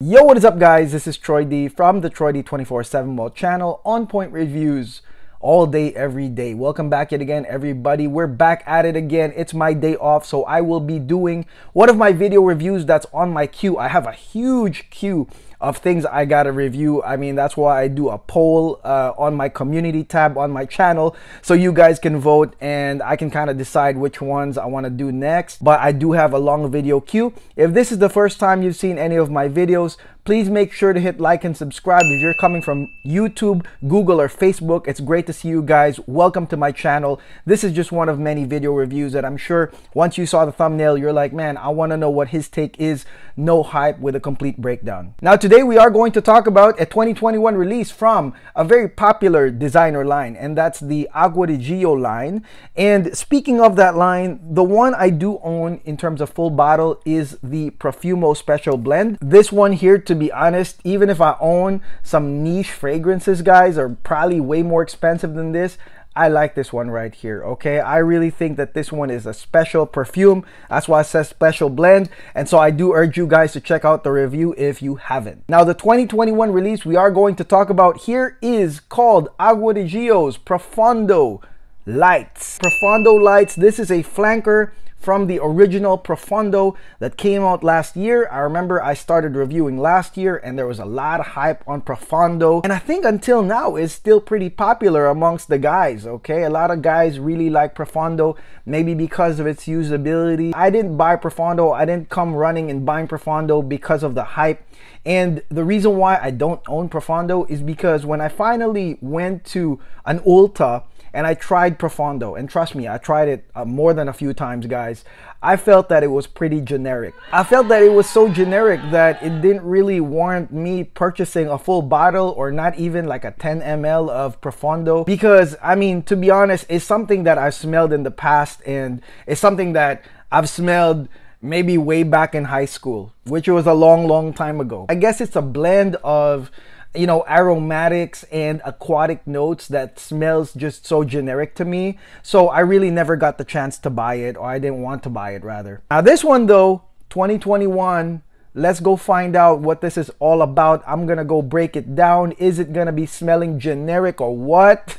Yo, what is up guys? This is Troy D from the Troy D 24/7 Mall channel, on point reviews all day, every day. Welcome back yet again, everybody. We're back at it again. It's my day off, so I will be doing one of my video reviews that's on my queue. I have a huge queue of things I gotta review. I mean, that's why I do a poll on my community tab on my channel, so you guys can vote and I can kind of decide which ones I want to do next. But I do have a long video queue. If this is the first time you've seen any of my videos, please make sure to hit like and subscribe. If you're coming from YouTube, Google, or Facebook, it's great to see you guys. Welcome to my channel. This is just one of many video reviews that I'm sure once you saw the thumbnail, you're like, man, I want to know what his take is. No hype with a complete breakdown. Now, today we are going to talk about a 2021 release from a very popular designer line, and that's the Acqua di Gio line. And speaking of that line, the one I do own in terms of full bottle is the Profumo Special Blend. This one here, to be honest, even if I own some niche fragrances, guys, are probably way more expensive than this, I like this one right here, okay? I really think that this one is a special perfume. That's why it says special blend. And so I do urge you guys to check out the review if you haven't. Now, the 2021 release we are going to talk about here is called Acqua di Gio's Profondo Lights. Profondo Lights, this is a flanker from the original Profondo that came out last year. I remember I started reviewing last year and there was a lot of hype on Profondo, and I think until now is still pretty popular amongst the guys, okay? A lot of guys really like Profondo, maybe because of its usability. I didn't buy Profondo. I didn't come running and buying Profondo because of the hype. And the reason why I don't own Profondo is because when I finally went to an Ulta and I tried Profondo, and trust me, I tried it more than a few times, guys, I felt that it was pretty generic. I felt that it was so generic that it didn't really warrant me purchasing a full bottle or not even like a 10 ml of Profondo, because, I mean, to be honest, it's something that I've smelled in the past, and it's something that I've smelled maybe way back in high school, which was a long time ago. I guess it's a blend of, you know, aromatics and aquatic notes that smells just so generic to me. So I really never got the chance to buy it, or I didn't want to buy it rather. Now this one though, 2021, let's go find out what this is all about. I'm gonna go break it down. Is it gonna be smelling generic or what?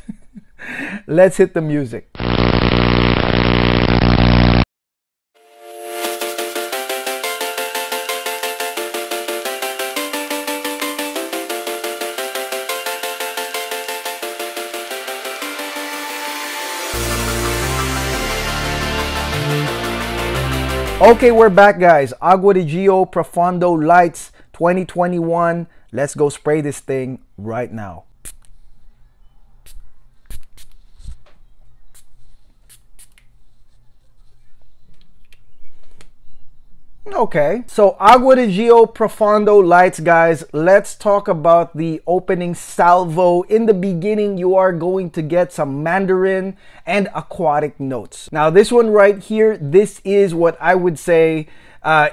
Let's hit the music. Okay, we're back, guys. Acqua di Gio Profondo Lights 2021. Let's go spray this thing right now. Okay, so Acqua di Gio Profondo Lights, guys. Let's talk about the opening salvo. In the beginning, you are going to get some mandarin and aquatic notes. Now, this one right here, this is what I would say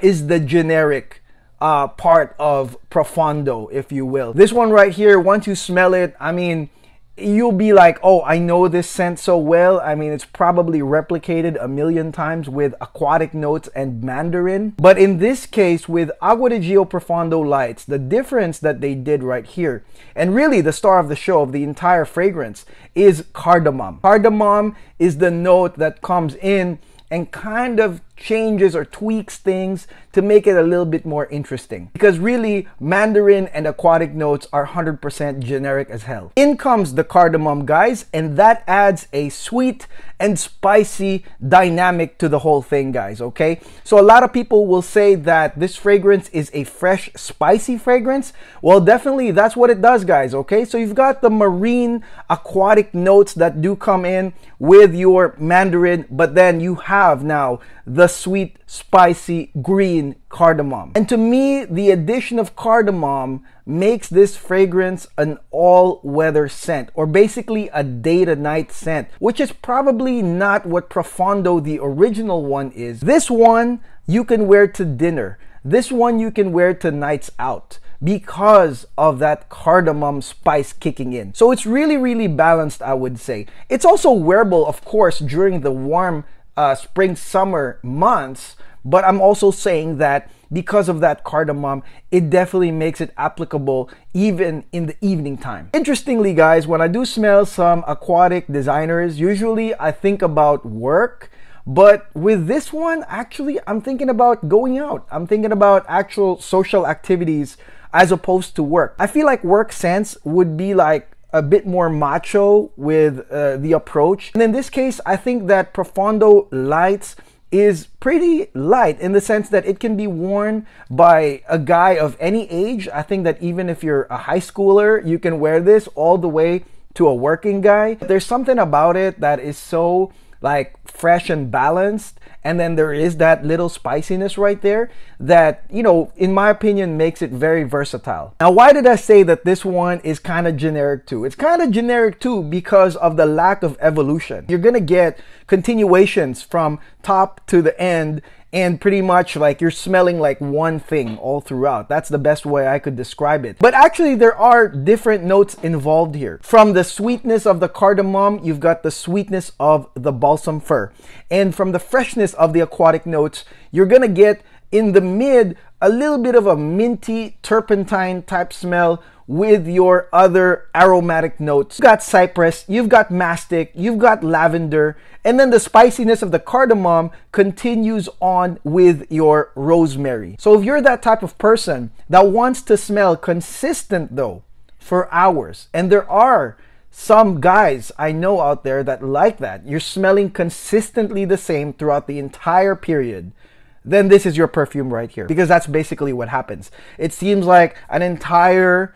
is the generic part of Profondo, if you will. This one right here, once you smell it, I mean, you'll be like, oh, I know this scent so well. I mean, it's probably replicated a million times with aquatic notes and mandarin. But in this case, with Acqua di Gio Profondo Lights, the difference that they did right here, and really the star of the show of the entire fragrance, is cardamom. Cardamom is the note that comes in and kind of changes or tweaks things to make it a little bit more interesting, because really mandarin and aquatic notes are 100% generic as hell. In comes the cardamom, guys, and that adds a sweet and spicy dynamic to the whole thing, guys, okay? So a lot of people will say that this fragrance is a fresh, spicy fragrance. Well, definitely that's what it does, guys, okay? So you've got the marine aquatic notes that do come in with your mandarin, but then you have now the sweet, spicy, green cardamom. And to me, the addition of cardamom makes this fragrance an all-weather scent, or basically a day-to-night scent, which is probably not what Profondo, the original one, is. This one you can wear to dinner. This one you can wear to nights out because of that cardamom spice kicking in. So it's really balanced, I would say. It's also wearable, of course, during the warm spring summer months, but I'm also saying that because of that cardamom, it definitely makes it applicable even in the evening time. Interestingly, guys, when I do smell some aquatic designers, usually I think about work. But with this one, actually, I'm thinking about going out. I'm thinking about actual social activities as opposed to work. I feel like work scents would be like a bit more macho with the approach. And in this case, I think that Profondo Lights is pretty light in the sense that it can be worn by a guy of any age. I think that even if you're a high schooler, you can wear this all the way to a working guy. There's something about it that is so like fresh and balanced, and then there is that little spiciness right there that, you know, in my opinion makes it very versatile. Now, why did I say that this one is kind of generic too? It's kind of generic too because of the lack of evolution. You're gonna get continuations from top to the end, and pretty much like you're smelling like one thing all throughout. That's the best way I could describe it. But actually there are different notes involved here. From the sweetness of the cardamom, you've got the sweetness of the balsam fir. And from the freshness of the aquatic notes, you're gonna get in the mid a little bit of a minty turpentine type smell with your other aromatic notes. You've got cypress, you've got mastic, you've got lavender, and then the spiciness of the cardamom continues on with your rosemary. So if you're that type of person that wants to smell consistent though for hours, and there are some guys I know out there that like that, you're smelling consistently the same throughout the entire period, then this is your perfume right here, because that's basically what happens. It seems like an entire,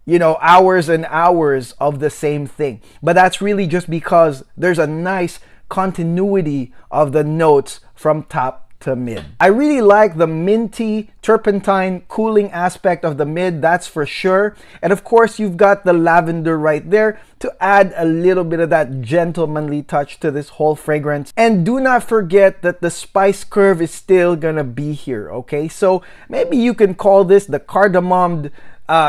you know, hours and hours of the same thing. But that's really just because there's a nice continuity of the notes from top to mid. I really like the minty, turpentine, cooling aspect of the mid, that's for sure. And of course, you've got the lavender right there to add a little bit of that gentlemanly touch to this whole fragrance. And do not forget that the spice curve is still gonna be here, okay? So maybe you can call this the cardamom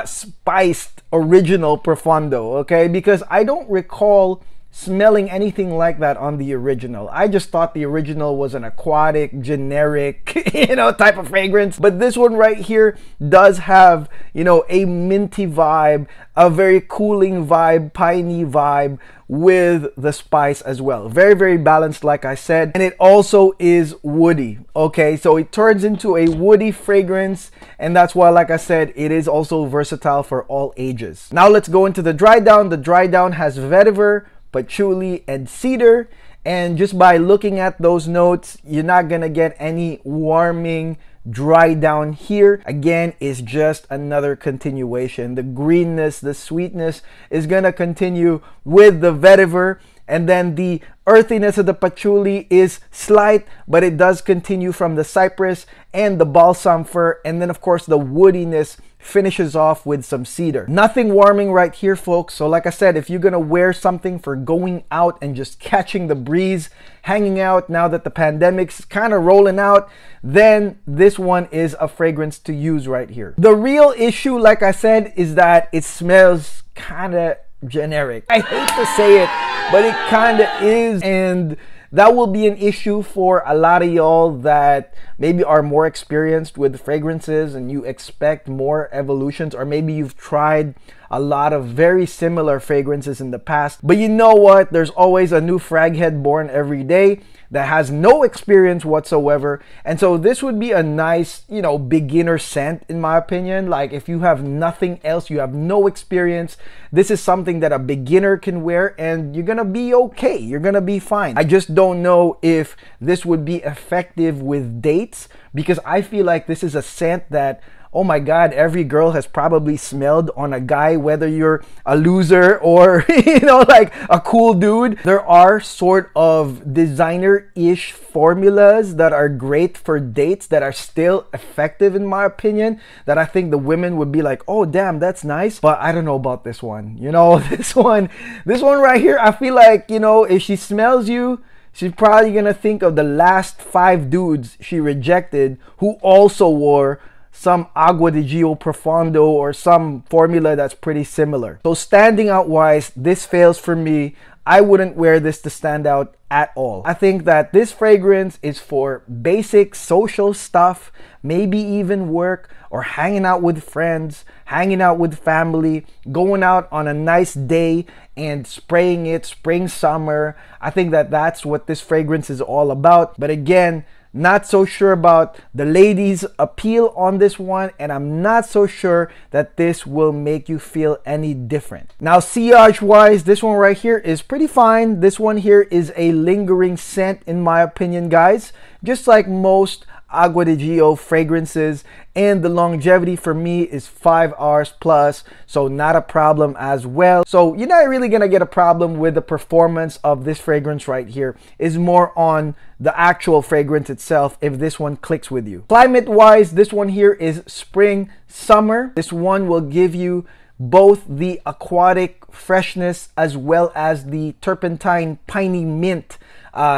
spiced original Profondo, okay? Because I don't recall smelling anything like that on the original. I just thought the original was an aquatic, generic, you know, type of fragrance. But this one right here does have, you know, a minty vibe, a very cooling vibe, piney vibe with the spice as well. Very, very balanced, like I said. And it also is woody, okay? So it turns into a woody fragrance, and that's why, like I said, it is also versatile for all ages. Now let's go into the dry down. The dry down has vetiver, patchouli, and cedar, and just by looking at those notes, you're not gonna get any warming dry down here. Again, it's just another continuation. The greenness, the sweetness is gonna continue with the vetiver, and then the earthiness of the patchouli is slight, but it does continue from the cypress and the balsam fir, and then of course the woodiness finishes off with some cedar. Nothing warming right here, folks. So like I said, if you're gonna wear something for going out and just catching the breeze, hanging out now that the pandemic's kind of rolling out, then this one is a fragrance to use right here. The real issue, like I said, is that it smells kind of generic. I hate to say it, but it kind of is, and that will be an issue for a lot of y'all that maybe are more experienced with fragrances and you expect more evolutions, or maybe you've tried a lot of very similar fragrances in the past. But you know what? There's always a new frag head born every day that has no experience whatsoever. And so this would be a nice, you know, beginner scent in my opinion. Like if you have nothing else, you have no experience, this is something that a beginner can wear and you're gonna be okay. You're gonna be fine. I just don't know if this would be effective with dates, because I feel like this is a scent that, oh my God, every girl has probably smelled on a guy, whether you're a loser or, you know, like a cool dude. There are sort of designer-ish formulas that are great for dates that are still effective in my opinion, that I think the women would be like, oh damn, that's nice. But I don't know about this one. You know, this one right here, I feel like, you know, if she smells you, she's probably gonna think of the last 5 dudes she rejected who also wore some Acqua di Gio Profondo or some formula that's pretty similar. So standing out wise, this fails for me I wouldn't wear this to stand out at all. I think that this fragrance is for basic social stuff, maybe even work or hanging out with friends, hanging out with family, going out on a nice day and spraying it, spring, summer. I think that that's what this fragrance is all about. But again, not so sure about the ladies' appeal on this one, and I'm not so sure that this will make you feel any different. Now, sillage wise, this one right here is pretty fine. This one here is a lingering scent in my opinion, guys. Just like most Acqua di Gio fragrances, and the longevity for me is 5 hours plus, so not a problem as well. So you're not really gonna get a problem with the performance of this fragrance right here. It's more on the actual fragrance itself if this one clicks with you. Climate wise, this one here is spring summer. This one will give you both the aquatic freshness as well as the turpentine piney mint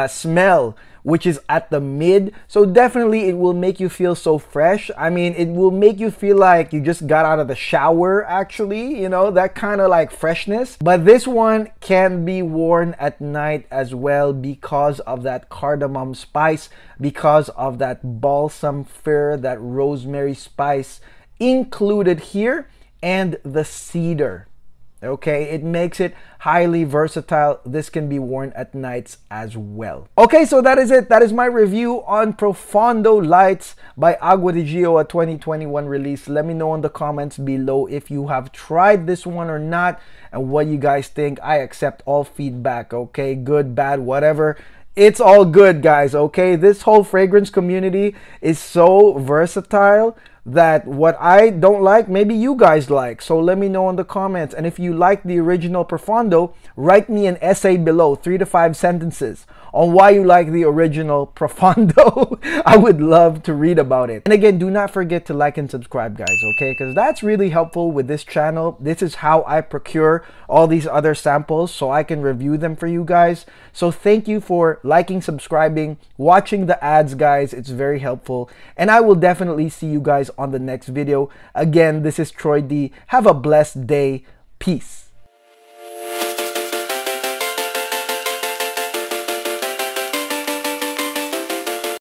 smell, which is at the mid. So definitely it will make you feel so fresh. I mean, it will make you feel like you just got out of the shower actually, you know, that kind of like freshness. But this one can be worn at night as well because of that cardamom spice, because of that balsam fir, that rosemary spice included here, and the cedar. Okay, it makes it highly versatile. This can be worn at nights as well. Okay, so that is it. That is my review on Profondo Lights by Acqua di Gio, a 2021 release. Let me know in the comments below if you have tried this one or not and what you guys think. I accept all feedback, okay? Good, bad, whatever. It's all good, guys, okay? This whole fragrance community is so versatile that what I don't like, maybe you guys like. So let me know in the comments. And if you like the original Profondo, write me an essay below, 3 to 5 sentences on why you like the original Profondo. I would love to read about it. And again, do not forget to like and subscribe, guys, okay? Because that's really helpful with this channel. This is how I procure all these other samples so I can review them for you guys. So thank you for liking, subscribing, watching the ads, guys. It's very helpful. And I will definitely see you guys on the next video. Again, this is Troy D. Have a blessed day. Peace.